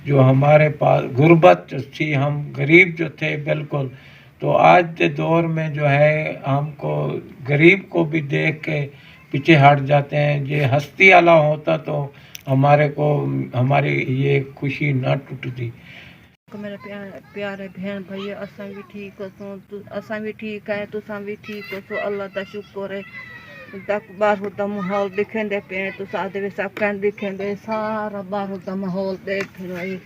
जो हमारे पास गुर्बत थी, हम गरीब जो थे बिल्कुल। तो आज के दौर में जो है हमको गरीब को भी देख के पीछे हट जाते हैं। ये हस्ती वाला होता तो हमारे को हमारी ये खुशी ना टूटती। मेरे प्यारे बहन भाई, असां भी ठीक हो, असां भी ठीक है, तुसां भी ठीक हो। अल्लाह का शुक्र है। तक बाहर का माहौल दिखेंदे पे तो सादे वे सब कहन दिखेंदे सारा बाहर का माहौल देख रही।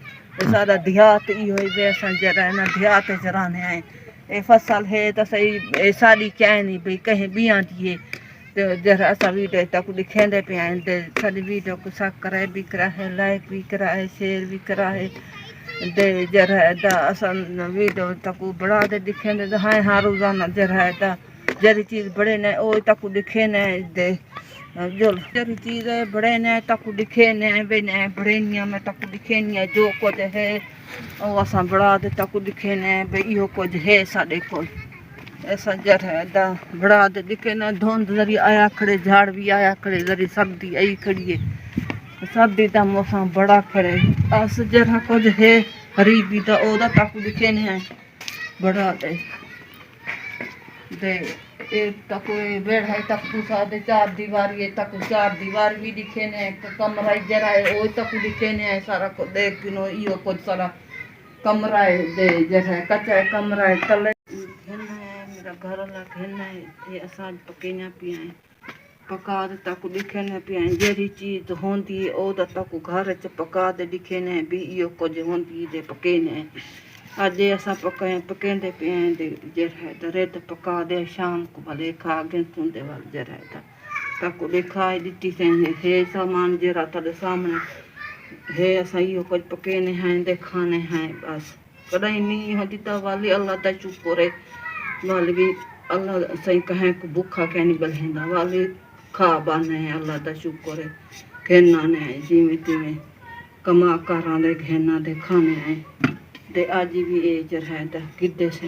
सारा देहात इहो ही वे असां जरा ना देहात जराने आए। ए फसल है तो सही ए सारी क्या नहीं भाई कहीं बिया दिए तो जरा असा वीडियो तक दिखेंदे पे आए ते सारी वीडियो को सब्सक्राइब भी करा है, लाइक भी करा है, शेयर भी करा है। दे जरा दा असन वीडियो तक बढ़ा दे दिखेंदे तो हाँ रोजाना जरा दा जरी चीज बड़े ने ओ तक दिखे ने दे जो जरी चीज बड़े ने तक दिखे ने वे ने बड़े निया में तक दिखे ने जो कुछ है ओ असा बढ़ा दे तक दिखे ने बे इहो कुछ है साडे कोल। ऐसा जरा दा बढ़ा दे दिखे ने धुंध जरी आया खड़े, झाड़ भी आया खड़े, जरी सर्दी आई खड़ी है, सर्दी का मौसम बड़ा खड़े। अस जरा कुछ है गरीबी दा ओदा तक दिखे ने बड़ा दे एक तक बेड़ा तक सादे चार दीवारी तक चार दीवार भी दिखे ने कमरा जरा ओ तक दिखे ने सारा को देख नो इयो कुछ सारा कमरा है दे जरा कच्चा कमरा है तले घेना है मेरा घर वाला घेना है ये असाज पकेना पिया है पका दे तक दिखे ने पिया जेरी चीज होंदी ओ तक घर च पका दे दिखे ने भी इयो कुछ होंदी दे पके ने आज असा पकेंदे पे जरा रेत पका दे शाम को भले खा गए सुनते वाल जरा तक दिखाई दी से हे सामान जरा तेरे सामने है असा यो कुछ पकेने हैं दे खाने हैं बस कदाई नहीं होती तो वाली अल्लाह दा शुक्र है वाली भी अल्लाह सही कहें को भूखा कहनी बलहेंदा वाली खा बाने है अल्लाह दा शुक्र है कहना ने जिमें तिमें कमा करा दे घेना दे खाने हैं दे आज भी ये जरा है किद्दे से।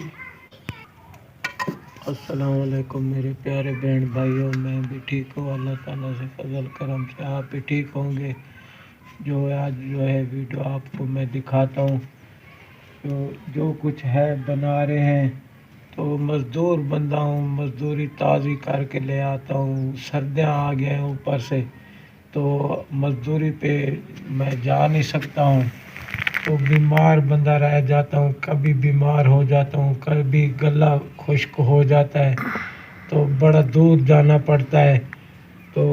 अस्सलाम वालेकुम मेरे प्यारे बहन भाइयों, मैं भी ठीक हूँ, अल्लाह ताला से फजल करम से आप भी ठीक होंगे। जो आज जो है वीडियो आपको मैं दिखाता हूँ जो कुछ है बना रहे हैं। तो मज़दूर बंदा हूँ, मज़दूरी ताज़ी करके ले आता हूँ। सर्दियाँ आ गए हैं ऊपर से तो मज़दूरी पे मैं जा नहीं सकता हूँ, तो बीमार बंदा रह जाता हूँ, कभी बीमार हो जाता हूँ, कभी गला खुश्क हो जाता है, तो बड़ा दूर जाना पड़ता है। तो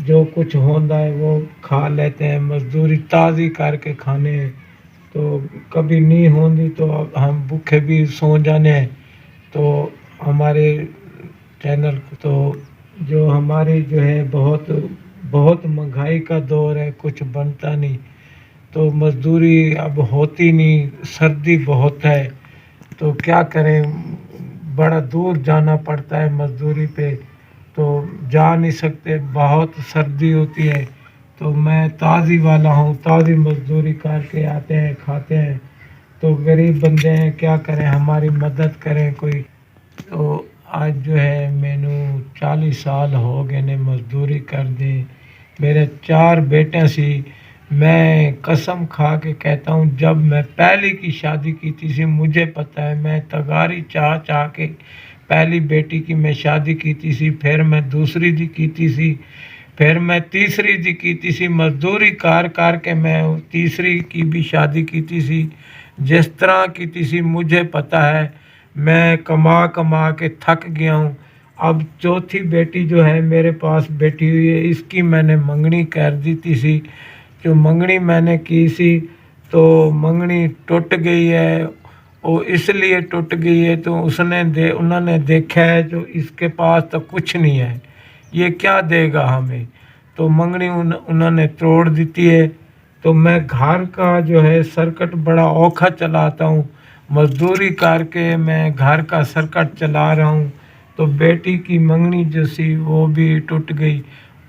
जो कुछ होता है वो खा लेते हैं, मज़दूरी ताज़ी करके खाने हैं। तो कभी नहीं होती तो हम भूखे भी सो जाने हैं। तो हमारे चैनल तो जो हमारी जो है बहुत बहुत महंगाई का दौर है, कुछ बनता नहीं, तो मज़दूरी अब होती नहीं, सर्दी बहुत है, तो क्या करें, बड़ा दूर जाना पड़ता है मज़दूरी पे, तो जा नहीं सकते, बहुत सर्दी होती है। तो मैं ताज़ी वाला हूँ, ताज़ी मज़दूरी करके आते हैं खाते हैं। तो गरीब बंदे हैं, क्या करें, हमारी मदद करें कोई। तो आज जो है मैनू 40 साल हो गए ने मज़दूरी कर दी। मेरे 4 बेटे सी, मैं कसम खा के कहता हूँ जब मैं पहली की शादी की थी मुझे पता है, मैं तगारी चाह चाह के पहली बेटी की मैं शादी की थी, फिर मैं दूसरी दी की थी, फिर मैं तीसरी दी की थी, मज़दूरी कार के मैं तीसरी की भी शादी की थी। जिस तरह की थी मुझे पता है, मैं कमा कमा के थक गया हूँ। अब चौथी बेटी जो है मेरे पास बैठी हुई है, इसकी मैंने मंगनी कर दी थी। जो मंगनी मैंने की सी तो मंगनी टूट गई है, वो इसलिए टूट गई है तो उन्होंने देखा है जो इसके पास तो कुछ नहीं है, ये क्या देगा हमें, तो मंगनी उन्होंने तोड़ दी है। तो मैं घर का जो है सर्कट बड़ा औखा चलाता हूँ, मज़दूरी करके मैं घर का सर्कट चला रहा हूँ। तो बेटी की मंगनी जो सी वो भी टूट गई।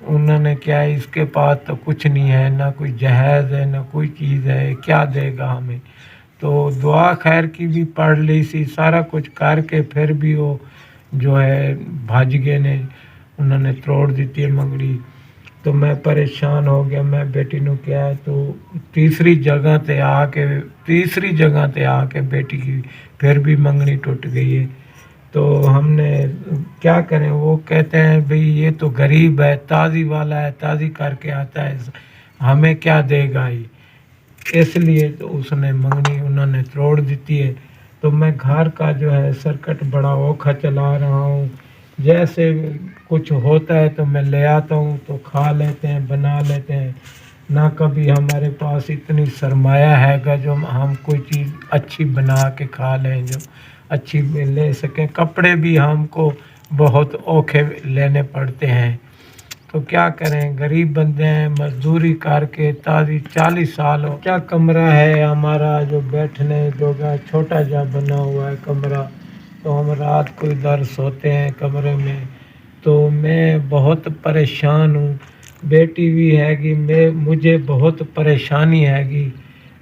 उन्होंने क्या है, इसके पास तो कुछ नहीं है, ना कोई जहेज़ है, ना कोई चीज़ है, क्या देगा हमें। तो दुआ खैर की भी पढ़ ली सी, सारा कुछ करके फिर भी वो जो है भाज गए ने, उन्होंने तोड़ दी है मंगनी। تو میں پریشان ہو گیا. میں بیٹی نو کیا ہے تو تیسری جگہ تے آ کے بیٹی کی پھر بھی منگنی ٹوٹ گئی ہے. تو ہم نے کیا کریں، وہ کہتے ہیں بھئی یہ تو غریب ہے، تازی والا ہے، تازی کر کے آتا ہے، ہمیں کیا دے گا ہی. اس لیے تو اس نے منگنی انہوں نے توڑ دیتی ہے. تو میں گھر کا جو ہے سرکٹ بڑا اوکھا چلا رہا ہوں. جیسے کچھ ہوتا ہے تو میں لے آتا ہوں تو کھا لیتے ہیں، بنا لیتے ہیں. نہ کبھی ہمارے پاس اتنی سرمایہ ہے گا جو ہم کوئی چیز اچھی بنا کے کھا لیں، جو اچھی لے سکیں. کپڑے بھی ہم کو بہت اوکھے لینے پڑتے ہیں. تو کیا کریں، غریب بندے ہیں، مزدوری کر کے تازی 40 سال ہو. کیا کمرہ ہے ہمارا جو بیٹھنے جوگا چھوٹا جا بنا ہوا ہے کمرہ، تو ہم رات کو ادھر سوتے ہیں کمرے میں. تو میں بہت پریشان ہوں. بیٹی بھی ہے گی، مجھے بہت پریشانی ہے گی.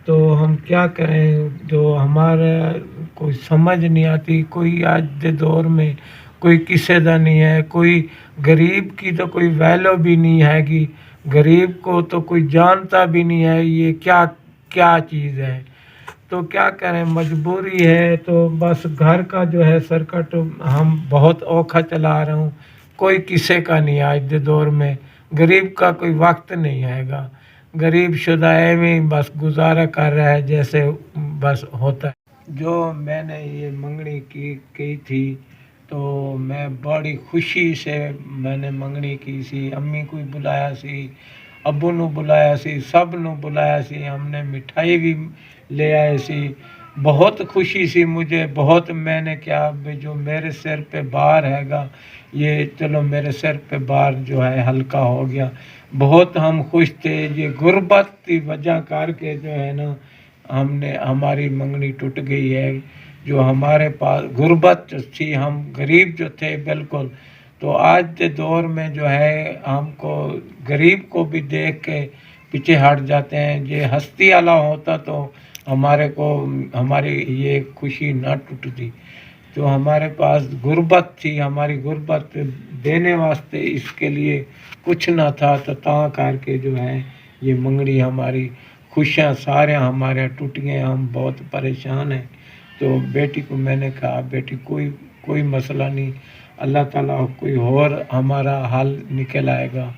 تو ہم کیا کریں، جو ہمارا کوئی سمجھ نہیں آتی. کوئی آج دے دور میں کوئی کسے دا نہیں ہے، کوئی غریب کی تو کوئی ویلو بھی نہیں ہے گی. غریب کو تو کوئی جانتا بھی نہیں ہے یہ کیا چیز ہے. تو کیا کریں، مجبوری ہے. تو بس گھر کا جو ہے سرکٹ ہم بہت اوکھا چلا رہا ہوں. کوئی کسے کا نہیں آج دے دور میں. غریب کا کوئی وقت نہیں آئے گا. غریب شدہ ایویں بس گزارا کر رہا ہے جیسے بس ہوتا ہے. جو میں نے یہ منگنی کی تھی تو میں بڑی خوشی سے میں نے منگنی کی سی. امی کو بلایا سی، ابو نو بلایا سی، سب نو بلایا سی. ہم نے مٹھائی بھی لے آئے سی. بہت خوشی سی مجھے بہت. میں نے کیا جو میرے سر پہ بار ہے گا یہ چلو میرے سر پہ بار جو ہے ہلکا ہو گیا. بہت ہم خوش تھے. یہ غربت کی وجہ کر کے جو ہے نا ہماری منگنی ٹوٹ گئی ہے. جو ہمارے پاس غربت تھی، ہم غریب جو تھے بالکل. تو آج کے دور میں جو ہے ہم کو غریب کو بھی دیکھ کے پیچھے ہٹ جاتے ہیں. یہ ہستی والا ہوتا تو ہماری یہ خوشی نہ ٹوٹتی. جو ہمارے پاس غربت تھی، ہماری غربت دینے واسطے اس کے لیے کچھ نہ تھا. تو تاں کر کے جو ہے یہ منگنی ہماری خوشیاں سارے ہمارے ٹوٹ گئے. ہم بہت پریشان ہیں. تو بیٹی کو میں نے کہا بیٹی کوئی مسئلہ نہیں، اللہ تعالیٰ کوئی اور ہمارا حل نکل آئے گا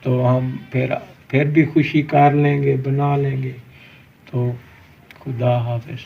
تو ہم پھر بھی خوشی کر لیں گے، بنا لیں گے. تو خدا حافظ.